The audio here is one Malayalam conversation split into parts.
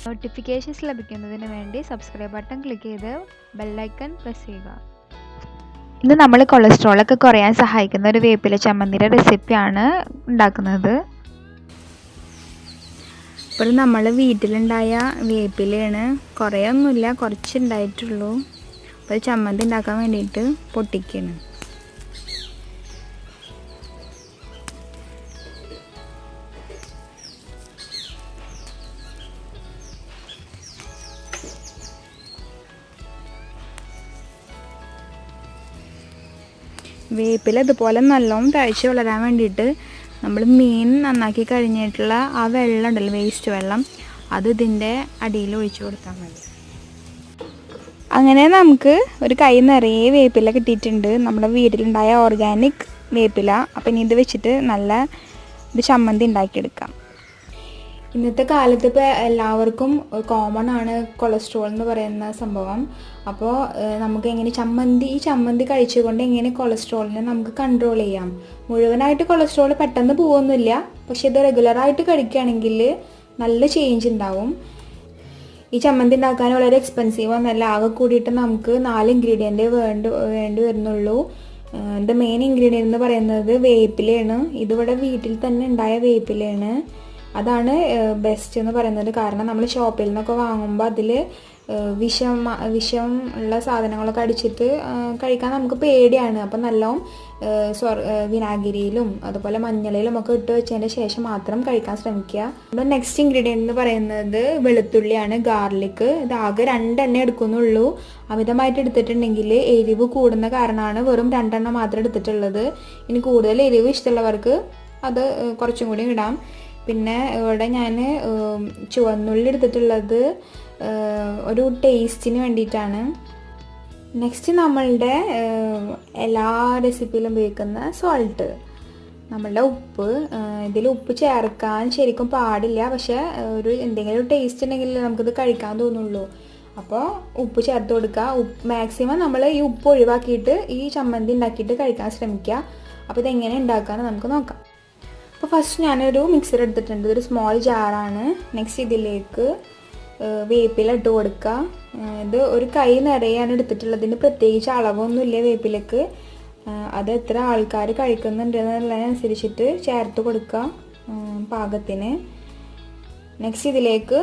നോട്ടിഫിക്കേഷൻസ് ലഭിക്കുന്നതിന് വേണ്ടി സബ്സ്ക്രൈബ് ബട്ടൺ ക്ലിക്ക് ചെയ്ത് ബെൽ ഐക്കൺ പ്രസ് ചെയ്യുക. ഇന്ന് നമ്മൾ കൊളസ്ട്രോളൊക്കെ കുറയാൻ സഹായിക്കുന്ന ഒരു വേപ്പില ചമ്മന്തിയുടെ റെസിപ്പിയാണ് ഉണ്ടാക്കുന്നത്. ഇപ്പോൾ നമ്മൾ വീട്ടിലുണ്ടായ വേപ്പിലയാണ്, കുറേ ഒന്നുമില്ല, കുറച്ചുണ്ടായിട്ടുള്ളൂ. അപ്പോൾ ചമ്മന്തി ഉണ്ടാക്കാൻ വേണ്ടിയിട്ട് പൊട്ടിക്കണം. വേപ്പില ഇതുപോലെ നല്ലോണം തഴച്ച് വളരാൻ വേണ്ടിയിട്ട് നമ്മൾ മീൻ നന്നാക്കി കഴിഞ്ഞിട്ടുള്ള ആ വെള്ളം ഉണ്ടല്ലോ, വേസ്റ്റ് വെള്ളം, അത് ഇതിൻ്റെ അടിയിൽ ഒഴിച്ച് കൊടുത്താൽ മതി. അങ്ങനെ നമുക്ക് ഒരു കൈ നിറയെ വേപ്പില കിട്ടിയിട്ടുണ്ട്, നമ്മുടെ വീട്ടിലുണ്ടായ ഓർഗാനിക് വേപ്പില. അപ്പം ഇനി ഇത് വെച്ചിട്ട് നല്ല ഒരു ചമ്മന്തി ഉണ്ടാക്കിയെടുക്കാം. ഇന്നത്തെ കാലത്ത് ഇപ്പോൾ എല്ലാവർക്കും കോമൺ ആണ് കൊളസ്ട്രോൾ എന്ന് പറയുന്ന സംഭവം. അപ്പോൾ നമുക്ക് എങ്ങനെ ഈ ചമ്മന്തി കഴിച്ചുകൊണ്ട് എങ്ങനെ കൊളസ്ട്രോളിനെ നമുക്ക് കൺട്രോൾ ചെയ്യാം. മുഴുവനായിട്ട് കൊളസ്ട്രോൾ പെട്ടെന്ന് പോകുന്നില്ല, പക്ഷെ ഇത് റെഗുലറായിട്ട് കഴിക്കുകയാണെങ്കിൽ നല്ല ചേഞ്ച് ഉണ്ടാവും. ഈ ചമ്മന്തി ഉണ്ടാക്കാൻ വളരെ എക്സ്പെൻസീവ് ഒന്നല്ല, ആകെ കൂടിയിട്ട് നമുക്ക് 4 ഇൻഗ്രീഡിയൻറ്റ് വേണ്ടി വരുന്നുള്ളൂ. ഇതിൻ്റെ മെയിൻ ഇൻഗ്രീഡിയൻ്റ് എന്ന് പറയുന്നത് വേപ്പിലയാണ്. ഇതിവിടെ വീട്ടിൽ തന്നെ ഉണ്ടായ വേപ്പിലയാണ്. അതാണ് ബെസ്റ്റ് എന്ന് പറയുന്നത്. കാരണം നമ്മൾ ഷോപ്പിൽ നിന്നൊക്കെ വാങ്ങുമ്പോൾ അതിൽ വിഷം ഉള്ള സാധനങ്ങളൊക്കെ അടിച്ചിട്ട് കഴിക്കാൻ നമുക്ക് പേടിയാണ്. അപ്പം നല്ലോണം വിനാഗിരിയിലും അതുപോലെ മഞ്ഞളിലും ഒക്കെ ഇട്ട് വെച്ചതിന് ശേഷം മാത്രം കഴിക്കാൻ ശ്രമിക്കുക. നമ്മുടെ നെക്സ്റ്റ് ഇൻഗ്രീഡിയൻ്റ് എന്ന് പറയുന്നത് വെളുത്തുള്ളിയാണ്, ഗാർലിക്. ഇത് ആകെ 2 എണ്ണ എടുക്കുന്നുള്ളൂ. അമിതമായിട്ട് എടുത്തിട്ടുണ്ടെങ്കിൽ എരിവ് കൂടുന്ന കാരണമാണ് വെറും 2 എണ്ണ മാത്രം എടുത്തിട്ടുള്ളത്. ഇനി കൂടുതൽ എരിവ് ഇഷ്ടമുള്ളവർക്ക് അത് കുറച്ചും കൂടി ഇടാം. പിന്നെ ഇവിടെ ഞാൻ ചുവന്നുള്ളി എടുത്തിട്ടുള്ളത് ഒരു ടേസ്റ്റിന് വേണ്ടിയിട്ടാണ്. നെക്സ്റ്റ് നമ്മളുടെ എല്ലാ റെസിപ്പിയിലും ഉപയോഗിക്കുന്ന സോൾട്ട്, നമ്മളുടെ ഉപ്പ്. ഇതിൽ ഉപ്പ് ചേർക്കാൻ ശരിക്കും പാടില്ല, പക്ഷേ എന്തെങ്കിലും ഒരു ടേസ്റ്റ് ഉണ്ടെങ്കിൽ നമുക്കിത് കഴിക്കാൻ തോന്നുള്ളൂ. അപ്പോൾ ഉപ്പ് ചേർത്ത് കൊടുക്കുക. മാക്സിമം നമ്മൾ ഈ ഉപ്പ് ഒഴിവാക്കിയിട്ട് ഈ ചമ്മന്തി ഉണ്ടാക്കിയിട്ട് കഴിക്കാൻ ശ്രമിക്കുക. അപ്പോൾ ഇതെങ്ങനെ ഉണ്ടാക്കാമെന്ന് നമുക്ക് നോക്കാം. അപ്പോൾ ഫസ്റ്റ് ഞാനൊരു മിക്സർ എടുത്തിട്ടുണ്ട്, ഇതൊരു സ്മോൾ ജാറാണ്. നെക്സ്റ്റ് ഇതിലേക്ക് വേപ്പില ഇട്ട് കൊടുക്കുക. ഇത് ഒരു കൈ നിറയാണ് എടുത്തിട്ടുള്ളതിന് പ്രത്യേകിച്ച് അളവൊന്നുമില്ല വേപ്പിലക്ക്. അത് എത്ര ആൾക്കാർ കഴിക്കുന്നുണ്ടെന്നുള്ളതിനനുസരിച്ചിട്ട് ചേർത്ത് കൊടുക്കുക പാകത്തിന്. നെക്സ്റ്റ് ഇതിലേക്ക്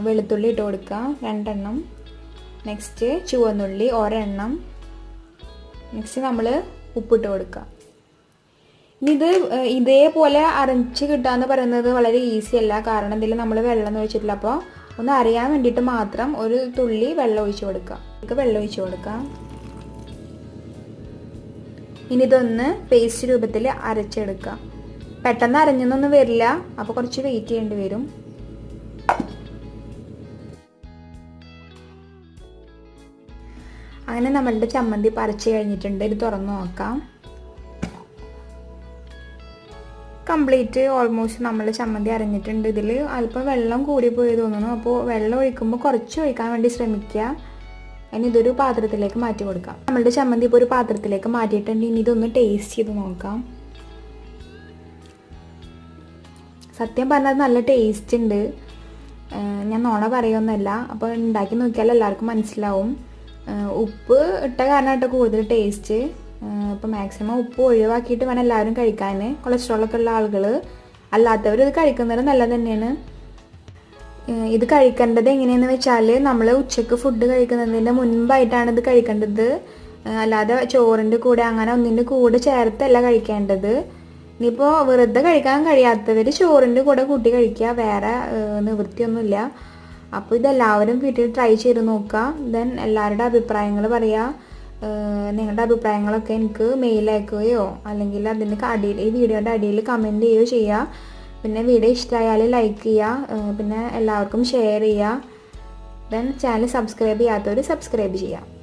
വെളുത്തുള്ളി ഇട്ട് കൊടുക്കുക, 2 എണ്ണം. നെക്സ്റ്റ് ചുവന്നുള്ളി 1 എണ്ണം. നെക്സ്റ്റ് നമ്മൾ ഉപ്പിട്ട് കൊടുക്കുക. ഇനി ഇത് ഇതേപോലെ അരച്ച് കിട്ടുക എന്ന് പറയുന്നത് വളരെ ഈസി അല്ല, കാരണം ഇതിൽ നമ്മൾ വെള്ളം ഒഴിച്ചിട്ടില്ല. അപ്പോൾ ഒന്ന് അറിയാൻ വേണ്ടിയിട്ട് മാത്രം ഒരു തുള്ളി വെള്ളം ഒഴിച്ച് കൊടുക്കുക. ഇനി ഇതൊന്ന് പേസ്റ്റ് രൂപത്തിൽ അരച്ചെടുക്കുക. പെട്ടെന്ന് അരഞ്ഞൊന്നും വരില്ല, അപ്പോൾ കുറച്ച് വെയിറ്റ് ചെയ്യേണ്ടി വരും. അങ്ങനെ നമ്മളുടെ ചമ്മന്തി അരച്ച് കഴിഞ്ഞിട്ടുണ്ട്. ഇത് തുറന്ന് നോക്കാം. കംപ്ലീറ്റ് ഓൾമോസ്റ്റ് നമ്മൾ ചമ്മന്തി അരഞ്ഞിട്ടുണ്ട്. ഇതിൽ അല്പം വെള്ളം കൂടിപ്പോയി തോന്നുന്നു. അപ്പോൾ വെള്ളം ഒഴിക്കുമ്പോൾ കുറച്ച് ഒഴിക്കാൻ വേണ്ടി ശ്രമിക്കുക. ഇനി ഇതൊരു പാത്രത്തിലേക്ക് മാറ്റി കൊടുക്കാം. നമ്മളുടെ ചമ്മന്തി ഇപ്പോൾ ഒരു പാത്രത്തിലേക്ക് മാറ്റിയിട്ടുണ്ട്. ഇനി ഇതൊന്ന് ടേസ്റ്റ് ചെയ്ത് നോക്കാം. സത്യം പറഞ്ഞാൽ നല്ല ടേസ്റ്റ് ഉണ്ട്, ഞാൻ നോണ പറയുമെന്നല്ല. അപ്പോൾ ഉണ്ടാക്കി നോക്കിയാൽ എല്ലാവർക്കും മനസ്സിലാവും. ഉപ്പ് ഇട്ട കാരണമായിട്ട് കൂടുതൽ ടേസ്റ്റ്. അപ്പോൾ മാക്സിമം ഉപ്പ് ഒഴിവാക്കിയിട്ട് വേണം എല്ലാവരും കഴിക്കാൻ. കൊളസ്ട്രോളൊക്കെ ഉള്ള ആളുകൾ, അല്ലാത്തവർ ഇത് കഴിക്കുന്നത് നല്ലത് തന്നെയാണ്. ഇത് കഴിക്കേണ്ടത് എങ്ങനെയാണെന്ന് വെച്ചാൽ നമ്മൾ ഉച്ചയ്ക്ക് ഫുഡ് കഴിക്കുന്നതിൻ്റെ മുൻപായിട്ടാണ് ഇത് കഴിക്കേണ്ടത്. അല്ലാതെ ചോറിൻ്റെ കൂടെ അങ്ങനെ ഒന്നിൻ്റെ കൂടെ ചേർത്തല്ല കഴിക്കേണ്ടത്. ഇനിയിപ്പോൾ വെറുതെ കഴിക്കാൻ കഴിയാത്തവർ ചോറിൻ്റെ കൂടെ കൂട്ടി കഴിക്കുക, വേറെ നിവൃത്തിയൊന്നുമില്ല. അപ്പോൾ ഇതെല്ലാവരും വീട്ടിൽ ട്രൈ ചെയ്ത് നോക്കുക. ദെൻ എല്ലാവരുടെ അഭിപ്രായങ്ങൾ പറയുക. നിങ്ങളുടെ അഭിപ്രായങ്ങളൊക്കെ എനിക്ക് മെയിൽ അയക്കുകയോ അല്ലെങ്കിൽ അതിൻ്റെ അടിയിൽ, ഈ വീഡിയോയുടെ അടിയിൽ കമൻറ്റ് ചെയ്യുകയോ ചെയ്യുക. പിന്നെ വീഡിയോ ഇഷ്ടമായാൽ ലൈക്ക് ചെയ്യുക, പിന്നെ എല്ലാവർക്കും ഷെയർ ചെയ്യുക. ദെൻ ചാനൽ സബ്സ്ക്രൈബ് ചെയ്യാത്തവർ സബ്സ്ക്രൈബ് ചെയ്യുക.